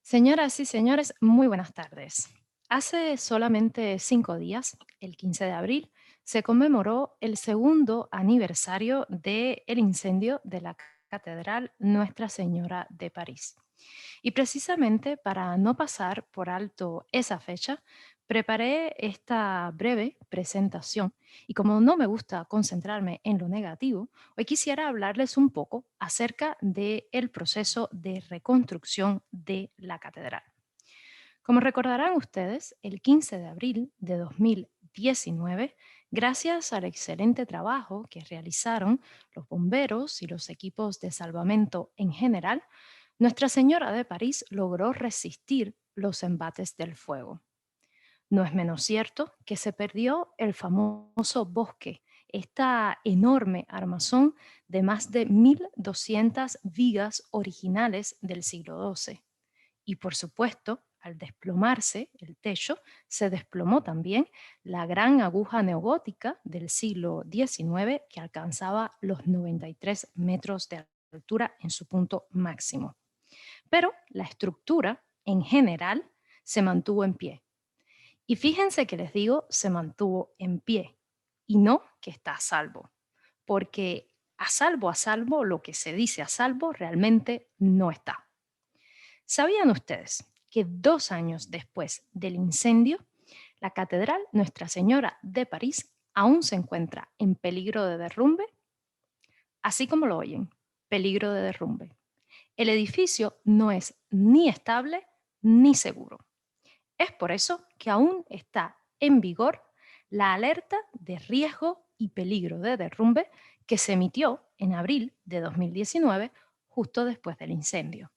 Señoras y señores, muy buenas tardes. Hace solamente 5 días, el 15 de abril, se conmemoró el segundo aniversario del incendio de la Catedral Nuestra Señora de París. Y precisamente para no pasar por alto esa fecha, preparé esta breve presentación. Y como no me gusta concentrarme en lo negativo, hoy quisiera hablarles un poco acerca del proceso de reconstrucción de la catedral. Como recordarán ustedes, el 15 de abril de 2019, gracias al excelente trabajo que realizaron los bomberos y los equipos de salvamento en general, Nuestra Señora de París logró resistir los embates del fuego. No es menos cierto que se perdió el famoso bosque, esta enorme armazón de más de 1.200 vigas originales del siglo XII. Y por supuesto, al desplomarse el techo, se desplomó también la gran aguja neogótica del siglo XIX que alcanzaba los 93 metros de altura en su punto máximo. Pero la estructura, en general, se mantuvo en pie. Y fíjense que les digo, se mantuvo en pie y no que está a salvo, porque a salvo, lo que se dice a salvo realmente no está. ¿Sabían ustedes que 2 años después del incendio, la Catedral Nuestra Señora de París aún se encuentra en peligro de derrumbe? Así como lo oyen, peligro de derrumbe. El edificio no es ni estable ni seguro. Es por eso que aún está en vigor la alerta de riesgo y peligro de derrumbe que se emitió en abril de 2019, justo después del incendio.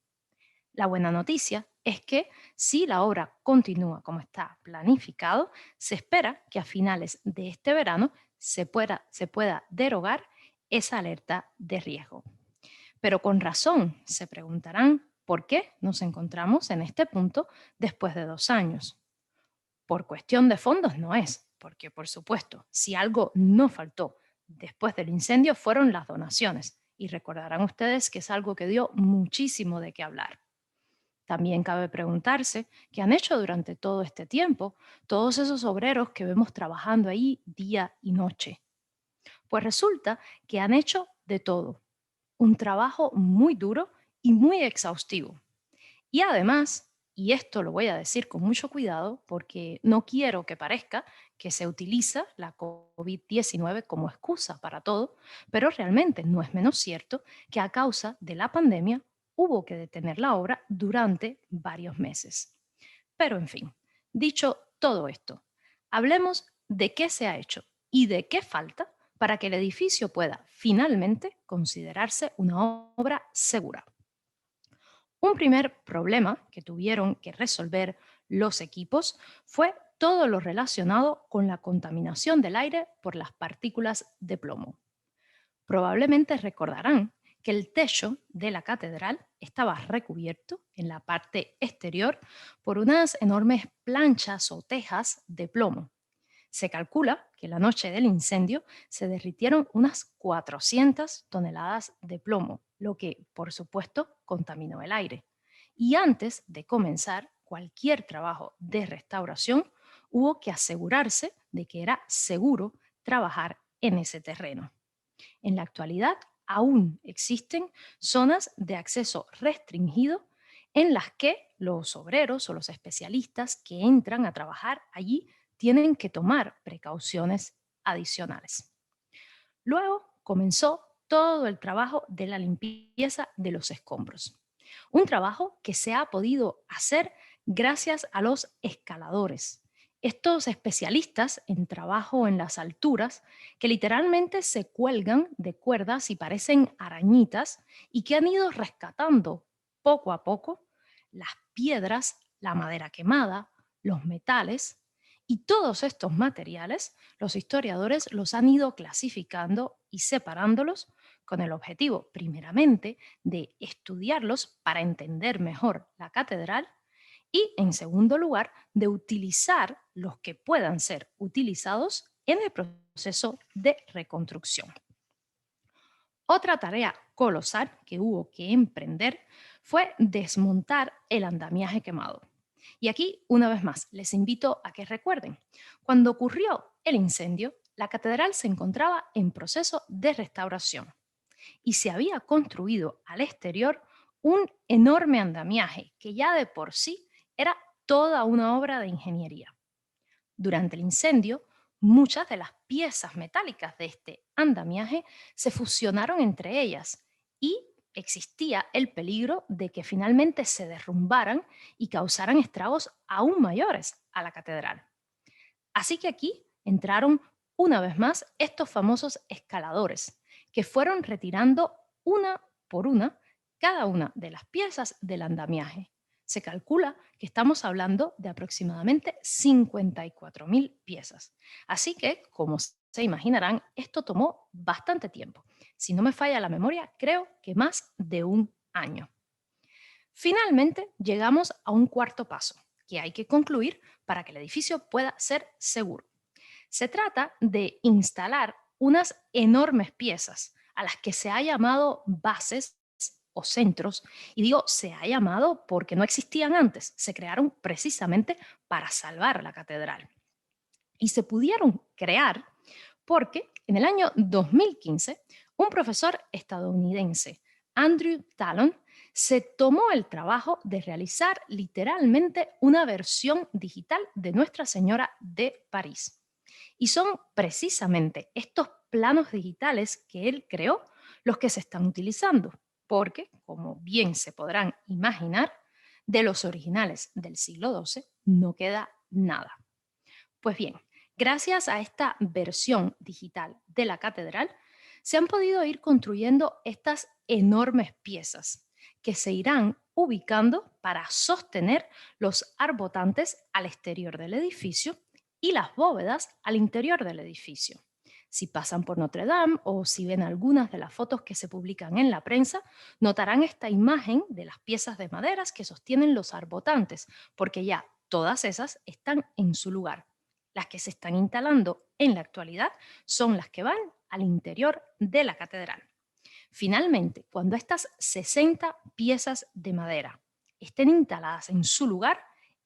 La buena noticia es que si la obra continúa como está planificado, se espera que a finales de este verano se pueda derogar esa alerta de riesgo. Pero con razón se preguntarán por qué nos encontramos en este punto después de 2 años. Por cuestión de fondos no es, porque por supuesto, si algo no faltó después del incendio fueron las donaciones. Y recordarán ustedes que es algo que dio muchísimo de qué hablar. También cabe preguntarse qué han hecho durante todo este tiempo todos esos obreros que vemos trabajando ahí día y noche. Pues resulta que han hecho de todo, un trabajo muy duro y muy exhaustivo. Y además, y esto lo voy a decir con mucho cuidado porque no quiero que parezca que se utiliza la COVID-19 como excusa para todo, pero realmente no es menos cierto que a causa de la pandemia hubo que detener la obra durante varios meses. Pero en fin, dicho todo esto, hablemos de qué se ha hecho y de qué falta para que el edificio pueda finalmente considerarse una obra segura. Un primer problema que tuvieron que resolver los equipos fue todo lo relacionado con la contaminación del aire por las partículas de plomo. Probablemente recordarán que el techo de la catedral estaba recubierto en la parte exterior por unas enormes planchas o tejas de plomo. Se calcula que la noche del incendio se derritieron unas 400 toneladas de plomo, lo que, por supuesto, contaminó el aire. Y antes de comenzar cualquier trabajo de restauración, hubo que asegurarse de que era seguro trabajar en ese terreno. En la actualidad, aún existen zonas de acceso restringido en las que los obreros o los especialistas que entran a trabajar allí tienen que tomar precauciones adicionales. Luego comenzó todo el trabajo de la limpieza de los escombros. Un trabajo que se ha podido hacer gracias a los escaladores. Estos especialistas en trabajo en las alturas que literalmente se cuelgan de cuerdas y parecen arañitas y que han ido rescatando poco a poco las piedras, la madera quemada, los metales y todos estos materiales los historiadores los han ido clasificando y separándolos con el objetivo, primeramente, de estudiarlos para entender mejor la catedral y, en segundo lugar, de utilizar los que puedan ser utilizados en el proceso de reconstrucción. Otra tarea colosal que hubo que emprender fue desmontar el andamiaje quemado. Y aquí, una vez más, les invito a que recuerden, cuando ocurrió el incendio, la catedral se encontraba en proceso de restauración y se había construido al exterior un enorme andamiaje que ya de por sí era toda una obra de ingeniería. Durante el incendio, muchas de las piezas metálicas de este andamiaje se fusionaron entre ellas y existía el peligro de que finalmente se derrumbaran y causaran estragos aún mayores a la catedral. Así que aquí entraron una vez más estos famosos escaladores, que fueron retirando una por una cada una de las piezas del andamiaje. Se calcula que estamos hablando de aproximadamente 54.000 piezas. Así que, como se imaginarán, esto tomó bastante tiempo. Si no me falla la memoria, creo que más de un año. Finalmente, llegamos a un cuarto paso que hay que concluir para que el edificio pueda ser seguro. Se trata de instalar unas enormes piezas a las que se ha llamado bases o centros, y digo se ha llamado porque no existían antes, se crearon precisamente para salvar la catedral. Y se pudieron crear porque en el año 2015 un profesor estadounidense, Andrew Talon, se tomó el trabajo de realizar literalmente una versión digital de Nuestra Señora de París. Y son precisamente estos planos digitales que él creó los que se están utilizando, porque, como bien se podrán imaginar, de los originales del siglo XII no queda nada. Pues bien, gracias a esta versión digital de la catedral, se han podido ir construyendo estas enormes piezas que se irán ubicando para sostener los arbotantes al exterior del edificio y las bóvedas al interior del edificio. Si pasan por Notre Dame o si ven algunas de las fotos que se publican en la prensa, notarán esta imagen de las piezas de maderas que sostienen los arbotantes, porque ya todas esas están en su lugar. Las que se están instalando en la actualidad son las que van al interior de la catedral. Finalmente, cuando estas 60 piezas de madera estén instaladas en su lugar,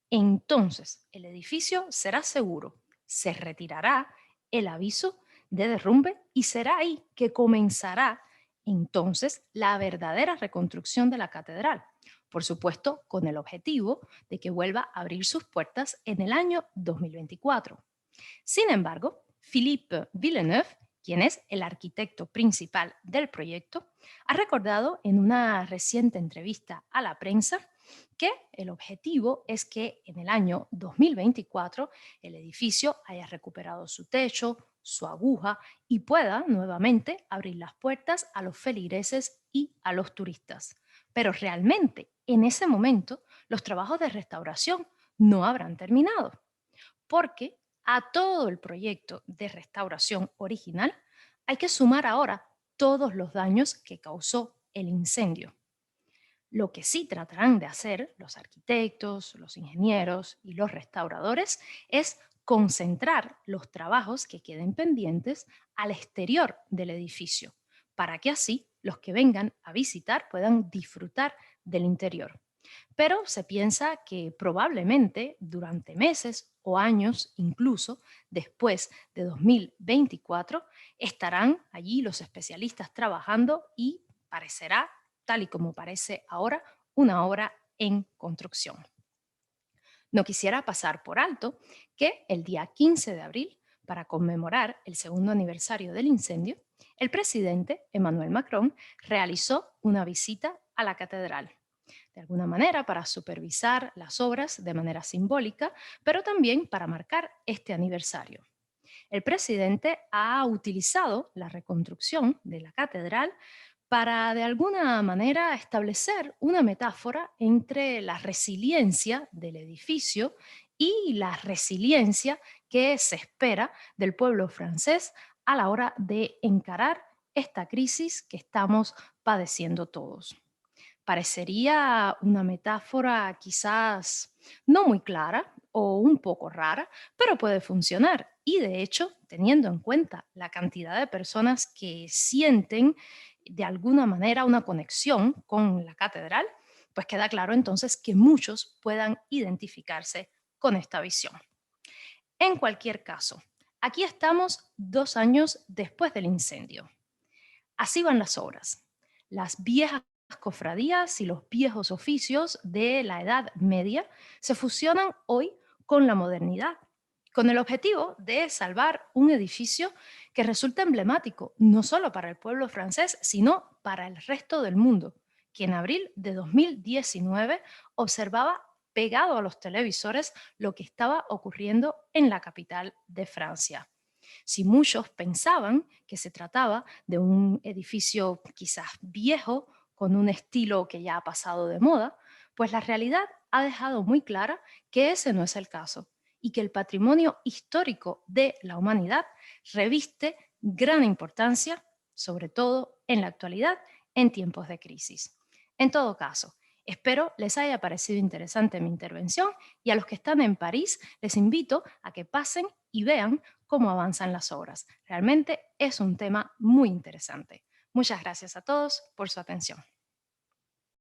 entonces el edificio será seguro, se retirará el aviso de derrumbe y será ahí que comenzará entonces la verdadera reconstrucción de la catedral. Por supuesto, con el objetivo de que vuelva a abrir sus puertas en el año 2024. Sin embargo, Philippe Villeneuve, quien es el arquitecto principal del proyecto, ha recordado en una reciente entrevista a la prensa que el objetivo es que en el año 2024 el edificio haya recuperado su techo, su aguja y pueda nuevamente abrir las puertas a los feligreses y a los turistas. Pero realmente en ese momento los trabajos de restauración no habrán terminado, porque a todo el proyecto de restauración original hay que sumar ahora todos los daños que causó el incendio. Lo que sí tratarán de hacer los arquitectos, los ingenieros y los restauradores es concentrar los trabajos que queden pendientes al exterior del edificio, para que así los que vengan a visitar puedan disfrutar del interior. Pero se piensa que probablemente durante meses o años, incluso después de 2024, estarán allí los especialistas trabajando y parecerá, tal y como parece ahora, una obra en construcción. No quisiera pasar por alto que el día 15 de abril, para conmemorar el segundo aniversario del incendio, el presidente Emmanuel Macron realizó una visita a la catedral, de alguna manera para supervisar las obras de manera simbólica, pero también para marcar este aniversario. El presidente ha utilizado la reconstrucción de la catedral para de alguna manera establecer una metáfora entre la resiliencia del edificio y la resiliencia que se espera del pueblo francés a la hora de encarar esta crisis que estamos padeciendo todos. Parecería una metáfora quizás no muy clara o un poco rara, pero puede funcionar. Y de hecho, teniendo en cuenta la cantidad de personas que sienten de alguna manera una conexión con la catedral, Pues queda claro entonces que muchos puedan identificarse con esta visión. En cualquier caso, aquí estamos 2 años después del incendio. Así van las obras. Las viejas cofradías y los viejos oficios de la Edad Media se fusionan hoy con la modernidad, con el objetivo de salvar un edificio que resulta emblemático no solo para el pueblo francés, sino para el resto del mundo, que en abril de 2019 observaba pegado a los televisores lo que estaba ocurriendo en la capital de Francia. Si muchos pensaban que se trataba de un edificio quizás viejo, con un estilo que ya ha pasado de moda, pues la realidad ha dejado muy clara que ese no es el caso y que el patrimonio histórico de la humanidad reviste gran importancia, sobre todo en la actualidad, en tiempos de crisis. En todo caso, espero les haya parecido interesante mi intervención y a los que están en París les invito a que pasen y vean cómo avanzan las obras. Realmente es un tema muy interesante. Muchas gracias a todos por su atención.